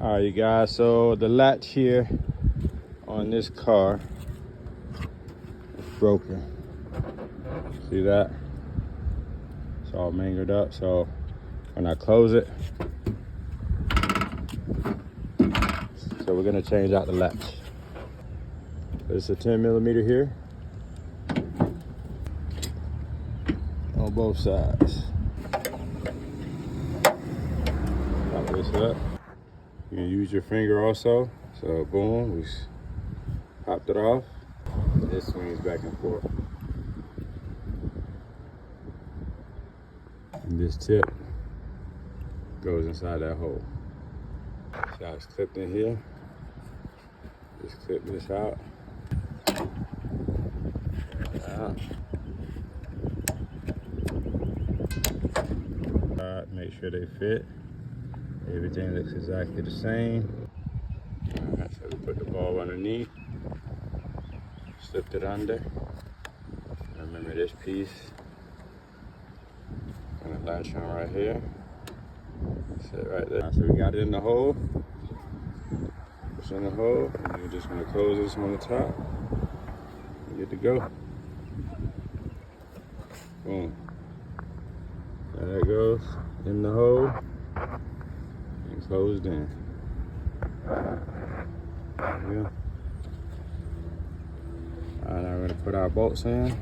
All right, you guys, so the latch here on this car is broken. See that? It's all mangled up, so when I close it, so we're gonna change out the latch. It's a 10 millimeter here on both sides. Pop this up. You can use your finger also. So boom, we popped it off. This swings back and forth. And this tip goes inside that hole. See how it's clipped in here? Just clip this out. Make sure they fit. Everything looks exactly the same. Alright, so we put the ball underneath, slipped it under. Remember this piece, gonna latch on right here. Sit right there. So we got it in the hole. It's in the hole, and you're just gonna close this on the top. You're good to go. Boom. There it goes in the hole and closed in. There we go. All right, now we're gonna put our bolts in.